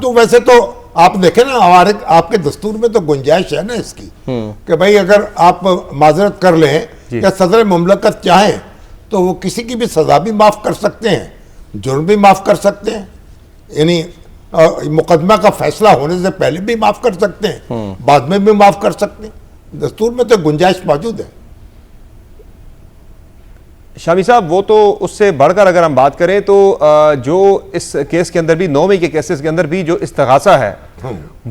تو ویسے تو آپ دیکھیں نا ہمارے آپ کے دستور میں تو گنجائش ہے نا اس کی کہ بھائی اگر آپ معذرت کر لیں یا صدر مملکت چاہیں تو وہ کسی کی بھی سزا بھی معاف کر سکتے ہیں، جرم بھی معاف کر سکتے ہیں، یعنی مقدمہ کا فیصلہ ہونے سے پہلے بھی معاف کر سکتے ہیں، بعد میں بھی معاف کر سکتے ہیں، دستور میں تو گنجائش موجود ہے۔ شامی صاحب وہ تو اس سے بڑھ کر اگر ہم بات کریں تو جو اس کیس کے اندر بھی 9 مئی کے کیسز کے اندر بھی جو استغاثہ ہے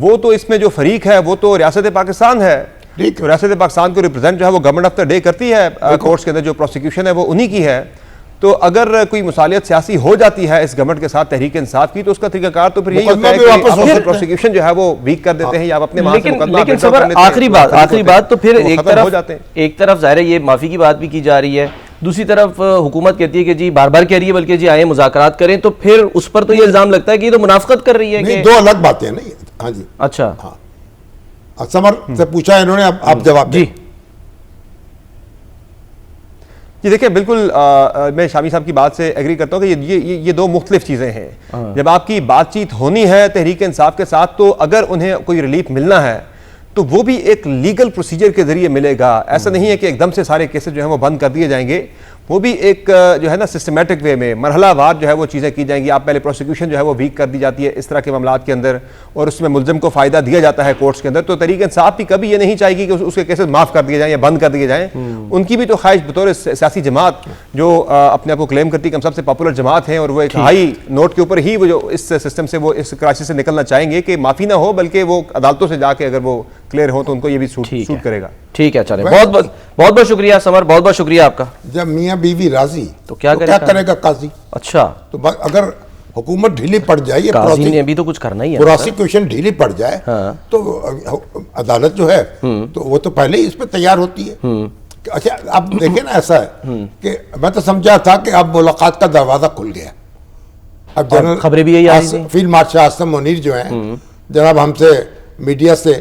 وہ تو اس میں جو فریق ہے وہ تو ریاست پاکستان ہے، ریاست پاکستان کو ریپرزینٹ جو ہے وہ گورنمنٹ آف دا ڈے کرتی ہے، کورٹس کے اندر جو پروسیکیوشن ہے وہ انہی کی ہے۔ تو اگر کوئی مصالحت سیاسی ہو جاتی ہے اس گورنمنٹ کے ساتھ تحریک انصاف کی تو اس کا طریقہ کار تو پھر یہی ہوتا ہے کہ آپ پروسیکیوشن جو ہے وہ ویک کر دیتے ہیں یا آپ اپنے وہاں سے مقدمہ لیکن صبر آخری بات تو پھر ایک طرف ظاہر ہے یہ معافی کی بات بھی کی جا رہی ہے، دوسری طرف حکومت کہتی ہے کہ جی بار بار کہہ رہی ہے بلکہ جی آئیں مذاکرات کریں، تو پھر اس پر تو یہ الزام لگتا ہے کہ یہ تو منافقت کر رہی ہے کہ دو الگ باتیں نہیں۔ ہاں جی اچھا سمر سے پوچھا انہوں نے، آپ جواب دیں۔ جی دیکھیں بالکل میں شامی صاحب کی بات سے ایگری کرتا ہوں کہ یہ دو مختلف چیزیں ہیں۔ جب آپ کی بات چیت ہونی ہے تحریک انصاف کے ساتھ تو اگر انہیں کوئی ریلیف ملنا ہے تو وہ بھی ایک لیگل پروسیجر کے ذریعے ملے گا، ایسا نہیں ہے کہ ایک دم سے سارے کیسز جو ہیں وہ بند کر دیے جائیں گے، وہ بھی ایک جو ہے نا سسٹمیٹک وے میں مرحلہ وار جو ہے وہ چیزیں کی جائیں گی۔ آپ پہلے پروسیکیوشن جو ہے وہ ویک کر دی جاتی ہے اس طرح کے معاملات کے اندر اور اس میں ملزم کو فائدہ دیا جاتا ہے کورٹس کے اندر، تو تحریک انصاف بھی کبھی یہ نہیں چاہے گی کہ اس کے کیسز معاف کر دیے جائیں یا بند کر دیے جائیں۔ ان کی بھی تو خواہش بطور سیاسی جماعت جو اپنے آپ کو کلیم کرتی ہے کہ ہم سب سے پاپولر جماعت ہیں اور وہ ایک ہائی نوٹ کے اوپر ہی وہ جو اس سسٹم سے وہ اس کرائسس سے نکلنا چاہیں گے کہ معافی نہ ہو بلکہ وہ عدالتوں سے جا کے اگر وہ کلیئر ہو تو ان کو یہ بھی سوٹ کرے گا۔ ٹھیک ہے، چلیں بہت بہت شکریہ سمر، بہت بہت شکریہ آپ کا۔ جب میاں بیوی راضی تو کیا کرے گا قاضی؟ اچھا تو اگر حکومت ڈھیلی پڑ جائے، قاضی نے بھی تو کچھ کرنا ہی ہے، پروسیکیوشن ڈھیلی پڑ جائے تو عدالت جو ہے تو وہ تو پہلے ہی اس پہ تیار ہوتی ہے۔ اچھا اب دیکھیں نا ایسا ہے کہ میں تو سمجھا تھا کہ اب ملاقات کا دروازہ کھل گیا، اب جنرل خبریں بھی یہی آ رہی تھیں، فیلڈ مارشل عاصم منیر جو ہیں جناب ہم سے میڈیا سے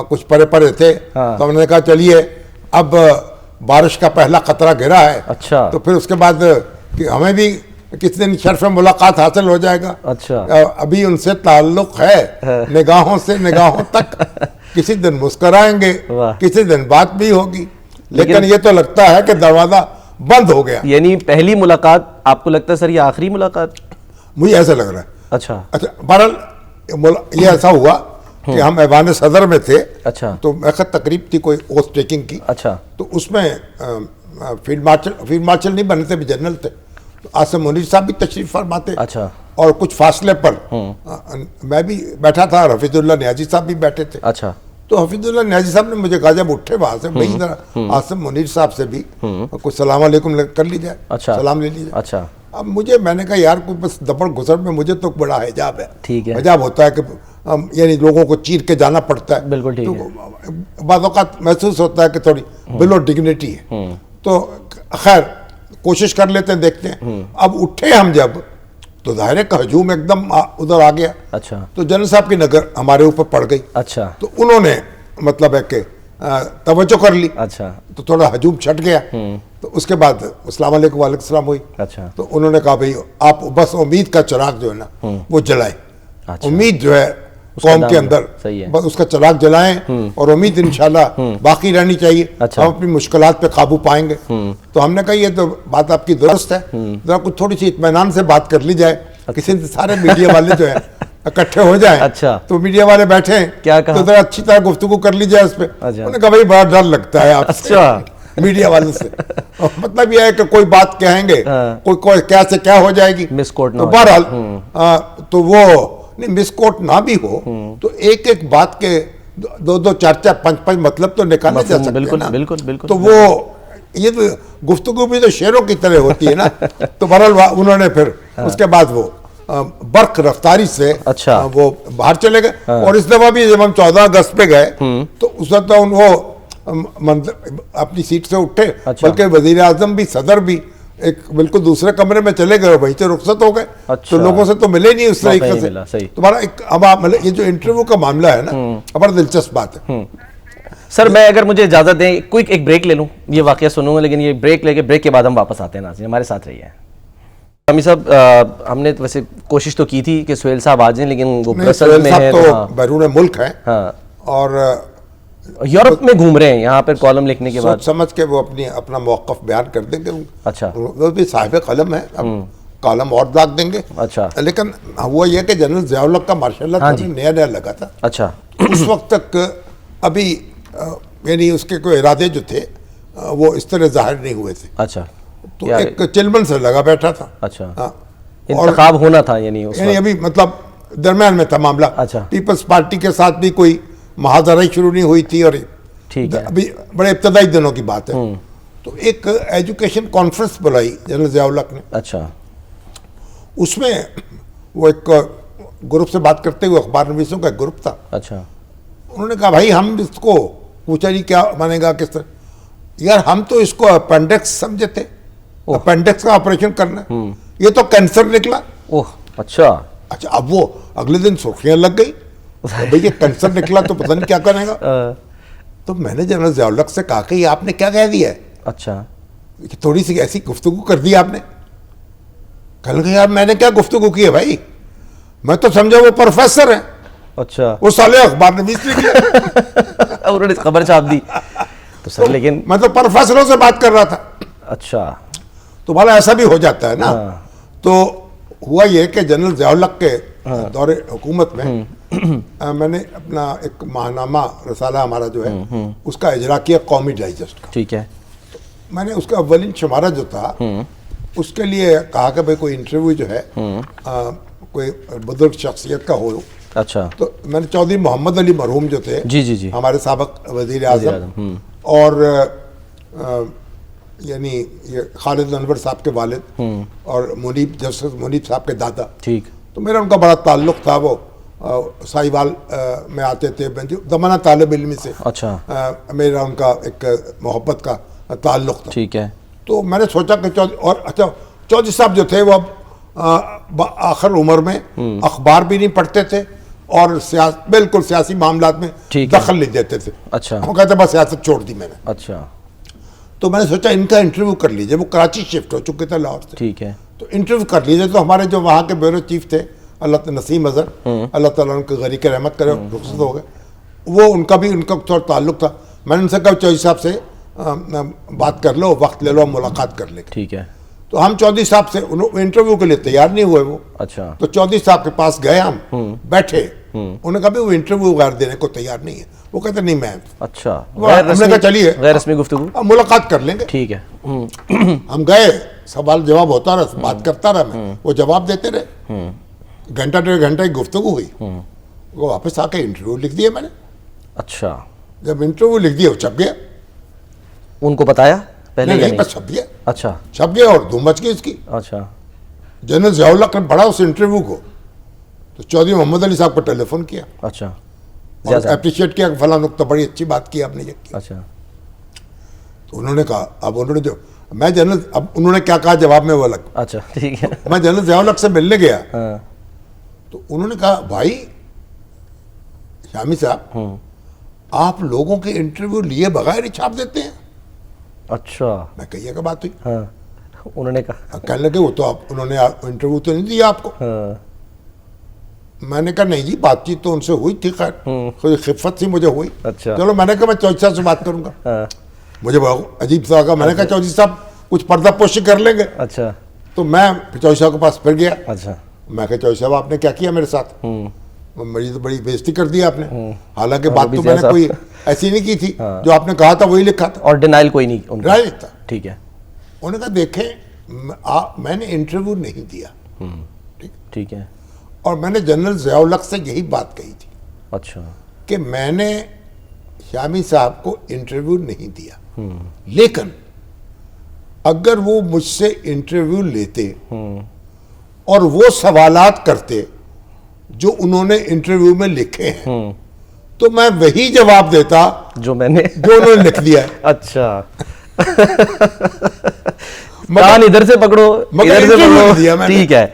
کچھ پرے تھے تو ہم نے کہا چلیے اب بارش کا پہلا خطرہ گرا ہے، اچھا تو پھر اس کے بعد کہ ہمیں بھی کس دن شرف ملاقات حاصل ہو جائے گا۔ اچھا ابھی ان سے تعلق ہے نگاہوں سے نگاہوں تک، کسی دن مسکرائیں گے کسی دن بات بھی ہوگی، لیکن یہ تو لگتا ہے کہ دروازہ بند ہو گیا۔ یعنی پہلی ملاقات آپ کو لگتا ہے سر یہ آخری ملاقات؟ مجھے ایسا لگ رہا ہے۔ اچھا بہرحال یہ ایسا ہوا کہ ہم ایوان صدر میں تھے، اچھا تو ایک تقریب تھی کوئی اوتھ ٹیکنگ کی، اچھا تو اس میں فیلڈ مارشل نہیں بنے تھے، بھی جنرل تھے، عاصم منیر صاحب بھی تشریف فرماتے، اچھا اور کچھ فاصلے پر میں بھی بیٹھا تھا اور حفیظ اللہ نیازی صاحب بھی بیٹھے تھے۔ اچھا تو حفیظ اللہ نیازی صاحب نے مجھے کہا جب اٹھے وہاں سے بھائی ذرا عاصم منیر صاحب سے بھی کچھ سلام علیکم کر لی جائے، سلام لے لیجیے۔ اچھا اب میں نے کہا یار کوئی بس دبڑ گزر میں مجھے تو بڑا حجاب ہے، ٹھیک ہے، حجاب ہوتا ہے کہ یعنی لوگوں کو چیر کے جانا پڑتا ہے، بالکل ٹھیک ہے، بعض اوقات محسوس ہوتا ہے کہ تھوڑی بلو ڈگنیٹی ہے، تو خیر کوشش کر لیتے ہیں دیکھتے ہیں۔ اب اٹھے ہم جب تو ظاہر ہے کہ ہجوم ایک دم ادھر آ گیا، اچھا تو جنرل صاحب کی نظر ہمارے اوپر پڑ گئی، اچھا تو انہوں نے مطلب ہے کہ توجہ کر لی، اچھا تو تھوڑا ہجوم چھٹ گیا، تو اس کے بعد السلام علیکم وعلیکم السلام ہوئی۔ اچھا تو انہوں نے کہا بھئی آپ بس امید کا چراغ جو ہے نا وہ جلائیں، امید جو ہے قوم کے اندر بس اس کا چراغ جلائیں اور امید انشاءاللہ باقی رہنی چاہیے، ہم اپنی مشکلات پہ قابو پائیں گے۔ تو ہم نے کہا یہ تو بات آپ کی درست ہے، ذرا کچھ تھوڑی سی اطمینان سے بات کر لی جائے، کسی سارے میڈیا والے جو ہیں اکٹھے ہو جائیں، اچھا تو میڈیا والے بیٹھے ہیں تو ذرا اچھی طرح گفتگو کر لی جائے اس پہ۔ انہوں نے کہا بھائی بڑا ڈر لگتا ہے آپ سے میڈیا والوں سے، مطلب یہ ہے کہ کوئی بات کہیں گے کوئی کیا سے کیا ہو جائے گی، مس کوٹ نہ تو بہرحال تو وہ نہیں مس کوٹ نہ بھی ہو تو ایک ایک بات کے دو چار پانچ مطلب تو نکالے جا سکتے ہیں نا، بالکل تو وہ یہ تو گفتگو بھی تو شعروں کی طرح ہوتی ہے نا۔ تو بہرحال انہوں نے پھر اس کے بعد وہ برق رفتاری سے وہ باہر چلے گئے، اور اس دفعہ بھی جب ہم 14 اگست پہ گئے تو اس وقت وہ اپنی سیٹ سے اٹھے، بلکہ وزیر اعظم بھی صدر بھی ایک بالکل دوسرے کمرے میں چلے گئے، وہیں سے رخصت ہو گئے، تو لوگوں سے تو ملے نہیں اس طریقے سے۔ تمہارا یہ جو انٹرویو کا معاملہ ہے نا بڑا دلچسپ بات ہے۔ سر میں اگر مجھے اجازت دیں ایک بریک لے لوں، یہ واقعہ سنوں گا لیکن یہ بریک لے کے بریک کے بعد ہم واپس آتے ہیں، ناظرین ہمارے ساتھ رہیے۔ شامی صاحب ہم نے ویسے کوشش تو کی تھی کہ سہیل صاحب آ جائیں، لیکن وہ برسلز سہیل میں صاحب ہیں تو بیرون ملک ہیں ہاں اور یورپ میں گھوم رہے ہیں، یہاں پر کالم لکھنے کے بعد سوچ سمجھ کے وہ اپنا موقف بیان کر دیں گے. اچھا وہ بھی صاحب قلم ہے، اب کالم اور داغ دیں گے. اچھا لیکن وہ یہ کہ جنرل ضیاء الحق کا ماشاء اللہ نیا نیا لگا تھا. اچھا اس وقت تک ابھی یعنی اس کے کوئی ارادے جو تھے وہ اس طرح ظاہر نہیں ہوئے تھے. اچھا تو ایک چلمن سے لگا بیٹھا تھا. اچھا ہاں انتخاب ہونا تھا یعنی اس یعنی ابھی مطلب درمیان میں تھا معاملہ. اچھا پیپلز پارٹی کے ساتھ بھی کوئی محاذرہ شروع نہیں ہوئی تھی اور ٹھیک ہے ابھی بڑے ابتدائی دنوں کی بات ہے. تو ایک ایجوکیشن کانفرنس بلائی جنرل ضیاء الحق نے. اچھا اس میں وہ ایک گروپ سے بات کرتے ہوئے اخبار نویسوں کا ایک گروپ تھا. اچھا انہوں نے کہا بھائی ہم اس کو پوچھا جی کیا مانے گا کس طرح. یار ہم تو اس کو اپینڈکس سمجھے تھے، اپینڈکس کا آپریشن کرنا ہے، یہ تو کینسر نکلا. اوہ اچھا اچھا اب وہ اگلے دن سرخیاں لگ گئی بھئی یہ کینسر نکلا تو پتہ نہیں کیا کرے گا. تو میں نے جنرل ضیاء الحق سے کہا کہ یہ آپ نے کیا کہہ دیا ہے، اچھا تھوڑی سی ایسی گفتگو کر دی آپ نے. کہنے لگے یار میں نے کیا گفتگو کی ہے بھائی، میں تو سمجھا وہ پروفیسر ہیں. اچھا وہ سالے اخبار نویس نکلے. انہوں نے خبر چھاپ دی تو سر لیکن میں تو پروفیسروں سے بات کر رہا تھا. اچھا تو بھلا ایسا بھی ہو جاتا ہے نا. تو ہوا یہ کہ جنرل ضیاء الحق کے دور حکومت میں نے اپنا ایک ماہنامہ رسالہ ہمارا جو ہے اس کا اجرا کیا قومی ڈائجسٹ کا. ٹھیک ہے میں نے اس کا اولین شمارہ جو تھا اس کے لیے کہا کہ بھئی کوئی انٹرویو جو ہے کوئی بزرگ شخصیت کا ہو. اچھا تو میں نے چودھری محمد علی مرحوم جو تھے جی جی جی ہمارے سابق وزیر اعظم اور یعنی یہ خالد انور صاحب کے والد اور منیب جسٹس منیب صاحب کے دادا. ٹھیک. تو میرا ان کا بڑا تعلق تھا. وہ ساہیوال میں آتے تھے زمانہ طالب علمی سے. اچھا میرا ان کا ایک محبت کا تعلق تھا. ٹھیک ہے. تو میں نے سوچا کہ اور اچھا چودھری صاحب جو تھے وہ اب آخر عمر میں اخبار بھی نہیں پڑھتے تھے اور بالکل سیاسی معاملات میں دخل نہیں دیتے تھے. اچھا وہ کہتے بس سیاست چھوڑ دی میں نے. اچھا تو میں نے سوچا ان کا انٹرویو کر لیجئے. وہ کراچی شفٹ ہو چکے تھے لاہور سے. ٹھیک ہے. تو انٹرویو کر لیجئے. تو ہمارے جو وہاں کے بیورو چیف تھے اللہ نسیم اظہر اللہ تعالیٰ ان کے غریق رحمت کرے رخصت ہو گئے. وہ ان کا بھی ان کا تھوڑا تعلق تھا. میں نے ان سے کہا چودھری صاحب سے بات کر لو، وقت لے لو، ملاقات کر لیں. ٹھیک ہے. تو ہم چودھری صاحب سے انٹرویو کے لیے تیار نہیں ہوئے وہ. اچھا تو چودھری صاحب کے پاس گئے ہم بیٹھے. انہوں نے کہا بھی وہ انٹرویو غیر دینے کو تیار نہیں ہے. وہ کہتے نہیں میں. اچھا ہم نے کہا چلیے غیر رسمی گفتگو ملاقات کر لیں گے. ٹھیک ہے. ہم گئے، سوال جواب ہوتا رہا، بات کرتا رہا میں، وہ جواب دیتے رہے. گھنٹہ ڈیڑھ گھنٹہ کی گفتگو ہوئی. وہ واپس آ کے انٹرویو لکھ دیا میں نے. اچھا جب انٹرویو لکھ دیا وہ چھپ گیا. ان کو بتایا پہلے نہیں بس چھپ گیا. اچھا چھپ گیا اور دھوم مچ گئی اس کی. اچھا جنرل ضیاء الحق نے پڑھا اس انٹرویو کو تو چودھری محمد علی صاحب کو ٹیلی فون کیا. اچھا اور اپریشیٹ کیا کہ فلاں نقطہ بڑی اچھی بات کی آپ نے یہ کی. اچھا تو انہوں نے کہا اب انہوں نے جو میں جنرل اب انہوں نے کیا کہا جواب میں وہ الگ. اچھا ٹھیک ہے. میں جنرل ضیاء الحق سے ملنے گیا تو انہوں نے کہا بھائی شامی صاحب آپ لوگوں کے انٹرویو لیے بغیر ہی چھاپ دیتے ہیں. اچھا میں کہیے کہ بات ہوئی. ہاں انہوں نے کہا کہنے لگے وہ تو آپ انہوں نے انٹرویو تو نہیں دیا آپ کو. میں نے کہا نہیں جی بات چیت تو ان سے ہوئی تھی، خیر کوئی خفت سی مجھے ہوئی. اچھا چلو میں نے کہا میں چودھری صاحب سے بات کروں گا. مجھے عجیب سا لگا. میں نے کہا چودھری صاحب کچھ پردہ پوشی کر لیں گے. اچھا تو میں چودھری صاحب کے پاس پھر گیا. اچھا میں کہا چودھری صاحب آپ نے کیا کیا میرے ساتھ، مجھے تو بڑی بےزتی کر دی آپ نے. حالانکہ بات تو میں نے کوئی ایسی نہیں کی تھی، جو آپ نے کہا تھا وہی لکھا تھا. اور ڈینائل کوئی نہیں ڈینائل تھا. ٹھیک ہے. انہوں نے کہا دیکھیں میں نے انٹرویو نہیں دیا. ٹھیک ہے. اور میں نے جنرل ضیاء الحق سے یہی بات کہی تھی. اچھا کہ میں نے شامی صاحب کو انٹرویو نہیں دیا، لیکن اگر وہ مجھ سے انٹرویو لیتے اور وہ سوالات کرتے جو انہوں نے انٹرویو میں لکھے ہیں تو میں وہی جواب دیتا جو میں نے انہوں نے لکھ دیا ہے. اچھا کان ادھر سے پکڑو ادھر سے پکڑو. ٹھیک ہے.